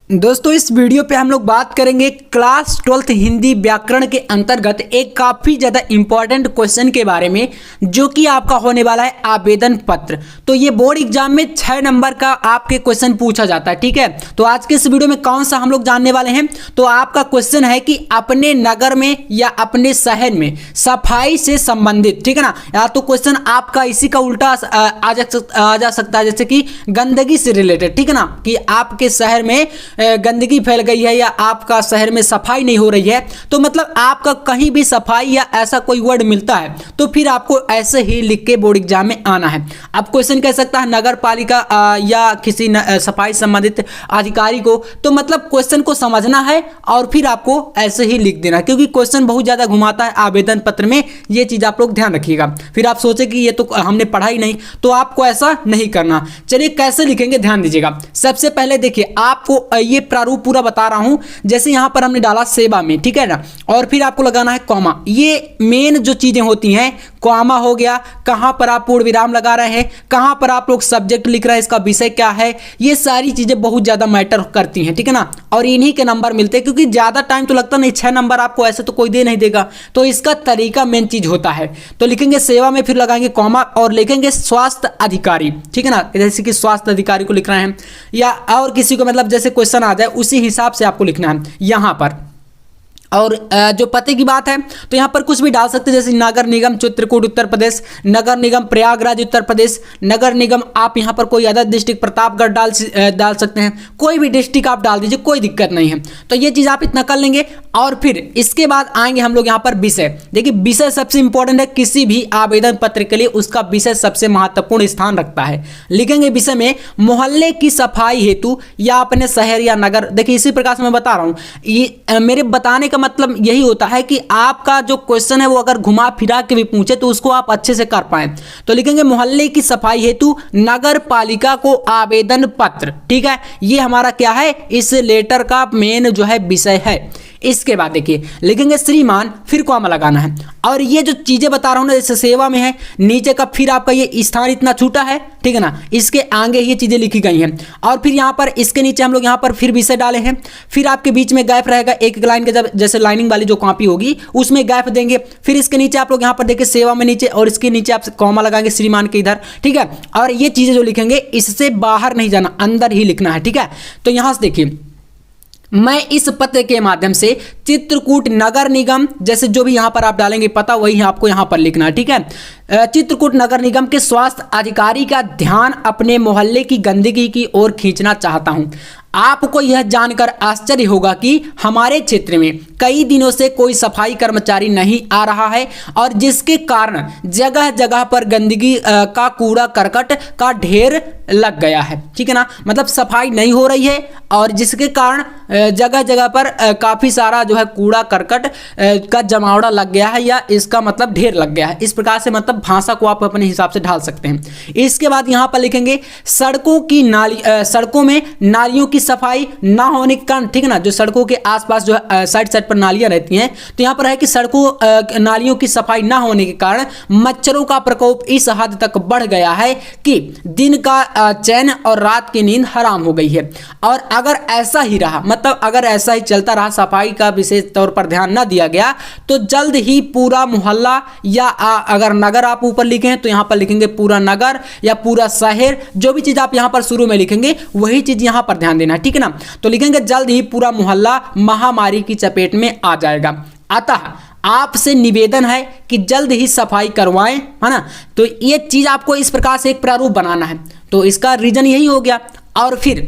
दोस्तों इस वीडियो पे हम लोग बात करेंगे क्लास 12th हिंदी व्याकरण के अंतर्गत एक काफ़ी ज़्यादा इम्पॉर्टेंट क्वेश्चन के बारे में जो कि आपका होने वाला है आवेदन पत्र। तो ये बोर्ड एग्जाम में 6 नंबर का आपके क्वेश्चन पूछा जाता है, ठीक है। तो आज के इस वीडियो में कौन सा हम लोग जानने वाले हैं, तो आपका क्वेश्चन है कि अपने नगर में या अपने शहर में सफाई से संबंधित, ठीक है ना। या तो क्वेश्चन आपका इसी का उल्टा आ जा सकता है, जैसे कि गंदगी से रिलेटेड, ठीक है ना, कि आपके शहर में गंदगी फैल गई है या आपका शहर में सफाई नहीं हो रही है। तो मतलब आपका कहीं भी सफाई या ऐसा कोई वर्ड मिलता है तो फिर आपको ऐसे ही लिख के बोर्ड एग्जाम में आना है। अब क्वेश्चन कह सकता है नगर पालिका या किसी सफाई संबंधित अधिकारी को, तो मतलब क्वेश्चन को समझना है और फिर आपको ऐसे ही लिख देना, क्योंकि क्वेश्चन बहुत ज़्यादा घुमाता है आवेदन पत्र में। ये चीज़ आप लोग ध्यान रखिएगा। फिर आप सोचे कि ये तो हमने पढ़ा ही नहीं, तो आपको ऐसा नहीं करना। चलिए कैसे लिखेंगे ध्यान दीजिएगा। सबसे पहले देखिए, आपको ये प्रारूप पूरा बता रहा हूं। जैसे यहां पर हमने डाला सेवा में, ठीक है ना, और फिर आपको लगाना है कॉमा। ये मेन जो चीजें होती हैं, कॉमा हो गया, कहां पर आप पूर्ण विराम लगा रहे हैं, कहां पर आप लोग सब्जेक्ट लिख रहे हैं, इसका विषय क्या है, ये सारी चीजें बहुत ज्यादा मैटर करती हैं, ठीक है ना। और इन्हीं के नंबर मिलते हैं, क्योंकि ज्यादा टाइम तो लगता नहीं, 6 नंबर आपको ऐसे तो कोई दे नहीं देगा। तो इसका तरीका मेन चीज होता है। तो लिखेंगे सेवा में, फिर लगाएंगे कॉमा और लिखेंगे स्वास्थ्य अधिकारी, ठीक है ना। जैसे कि स्वास्थ्य अधिकारी को लिख रहे हैं या और किसी को, मतलब जैसे क्वेश्चन आ जाए उसी हिसाब से आपको लिखना है यहां पर। और जो पते की बात है तो यहाँ पर कुछ भी डाल सकते हैं, जैसे नगर निगम चित्रकूट उत्तर प्रदेश, नगर निगम प्रयागराज उत्तर प्रदेश, नगर निगम आप यहाँ पर कोई अदर डिस्ट्रिक्ट प्रतापगढ़ डाल सकते हैं। कोई भी डिस्ट्रिक्ट आप डाल दीजिए, कोई दिक्कत नहीं है। तो ये चीज़ आप इतना कर लेंगे। और फिर इसके बाद आएंगे हम लोग यहाँ पर विषय। देखिए विषय सबसे इंपॉर्टेंट है, किसी भी आवेदन पत्र के लिए उसका विषय सबसे महत्वपूर्ण स्थान रखता है। लिखेंगे विषय में मोहल्ले की सफाई हेतु या अपने शहर या नगर। देखिए इसी प्रकार से मैं बता रहा हूँ, ये मेरे बताने मतलब यही होता है कि आपका जो क्वेश्चन है वो अगर घुमा फिरा के भी पूछे तो उसको आप अच्छे से कर पाए। तो लिखेंगे मोहल्ले की सफाई हेतु नगर पालिका को आवेदन पत्र, ठीक है। ये हमारा क्या है, इस लेटर का मेन जो है विषय है। इसके बाद देखिए लिखेंगे श्रीमान, फिर कॉमा लगाना है। और ये जो चीजें बता रहा हूं ना, जैसे सेवा में है, नीचे का फिर आपका ये स्थान इतना छूटा है, ठीक है ना, इसके आगे ये चीजें लिखी गई हैं। और फिर यहाँ पर इसके नीचे हम लोग यहाँ पर फिर विषय डाले हैं। फिर आपके बीच में गैप रहेगा एक लाइन के, जब जैसे लाइनिंग वाली जो कॉपी होगी उसमें गैप देंगे। फिर इसके नीचे आप लोग यहाँ पर देखिए सेवा में नीचे, और इसके नीचे आप कॉमा लगाएंगे श्रीमान के इधर, ठीक है। और ये चीजें जो लिखेंगे इससे बाहर नहीं जाना, अंदर ही लिखना है, ठीक है। तो यहां से देखिए, मैं इस पत्र के माध्यम से चित्रकूट नगर निगम, जैसे जो भी यहां पर आप डालेंगे पता वही आपको यहां पर लिखना है, ठीक है। चित्रकूट नगर निगम के स्वास्थ्य अधिकारी का ध्यान अपने मोहल्ले की गंदगी की ओर खींचना चाहता हूं। आपको यह जानकर आश्चर्य होगा कि हमारे क्षेत्र में कई दिनों से कोई सफाई कर्मचारी नहीं आ रहा है और जिसके कारण जगह जगह पर गंदगी का कूड़ा करकट का ढेर लग गया है, ठीक है ना। मतलब सफाई नहीं हो रही है और जिसके कारण जगह जगह पर काफ़ी सारा जो है कूड़ा करकट का जमावड़ा लग गया है, या इसका मतलब ढेर लग गया है। इस प्रकार से मतलब भाषा को आप अपने हिसाब से ढाल सकते हैं। इसके बाद यहाँ पर लिखेंगे सड़कों में नालियों की सफाई ना होने के कारण, ठीक है ना, जो सड़कों के आसपास जो है साइड साइड पर नालियां रहती हैं, तो यहाँ पर है कि सड़कों नालियों की सफाई ना होने के कारण मच्छरों का प्रकोप इस हद तक बढ़ गया है कि दिन का चैन और रात की नींद हराम हो गई है। और अगर ऐसा ही रहा, मतलब अगर ऐसा ही चलता रहा, सफाई का विशेष तौर पर ध्यान न दिया गया, तो जल्द ही पूरा मोहल्ला या अगर नगर आप ऊपर लिखे हैं तो यहाँ पर लिखेंगे पूरा नगर या पूरा शहर, जो भी चीज आप यहाँ पर शुरू में लिखेंगे वही चीज यहाँ पर ध्यान देना, ठीक है ना। तो लिखेंगे जल्द ही पूरा मोहल्ला महामारी की चपेट में आ जाएगा, अतः आपसे निवेदन है कि जल्द ही सफाई करवाएं, है ना। तो ये चीज आपको इस प्रकार से एक प्रारूप बनाना है। तो इसका रीजन यही हो गया। और फिर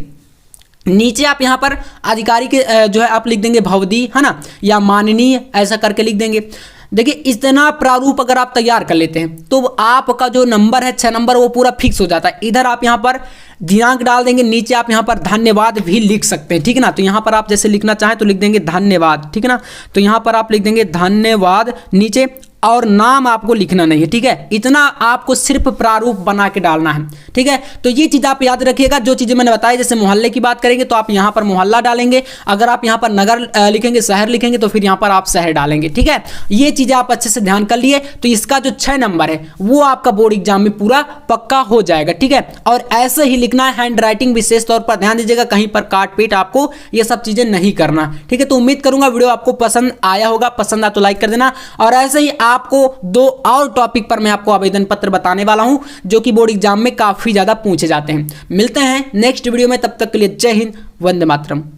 नीचे आप यहाँ पर अधिकारी के जो है आप लिख देंगे भवदी, है ना, या माननीय, ऐसा करके लिख देंगे। देखिए इतना प्रारूप अगर आप तैयार कर लेते हैं तो आपका जो नंबर है 6 नंबर, वो पूरा फिक्स हो जाता है। इधर आप यहाँ पर दिनांक डाल देंगे, नीचे आप यहाँ पर धन्यवाद भी लिख सकते हैं, ठीक है ना। तो यहाँ पर आप जैसे लिखना चाहें तो लिख देंगे धन्यवाद, ठीक है ना। तो यहाँ पर आप लिख देंगे धन्यवाद नीचे। और नाम आपको लिखना नहीं है, ठीक है। इतना आपको सिर्फ प्रारूप बना के डालना है, ठीक है। तो ये चीज़ आप याद रखिएगा। जो चीज़ें मैंने बताई, जैसे मोहल्ले की बात करेंगे तो आप यहाँ पर मोहल्ला डालेंगे, अगर आप यहाँ पर नगर लिखेंगे, शहर लिखेंगे तो फिर यहाँ पर आप शहर डालेंगे, ठीक है। ये चीज़ें आप अच्छे से ध्यान कर लिए तो इसका जो 6 नंबर है वो आपका बोर्ड एग्जाम में पूरा पक्का हो जाएगा, ठीक है। और ऐसे ही लिखना है, हैंड राइटिंग विशेष तौर पर ध्यान दीजिएगा, कहीं पर काट पीट आपको ये सब चीज़ें नहीं करना, ठीक है। तो उम्मीद करूंगा वीडियो आपको पसंद आया होगा, पसंद आया तो लाइक कर देना। और ऐसे ही आपको 2 और टॉपिक पर मैं आपको आवेदन पत्र बताने वाला हूं जो कि बोर्ड एग्जाम में काफी ज्यादा पूछे जाते हैं। मिलते हैं नेक्स्ट वीडियो में, तब तक के लिए जय हिंद, वंदे मातरम।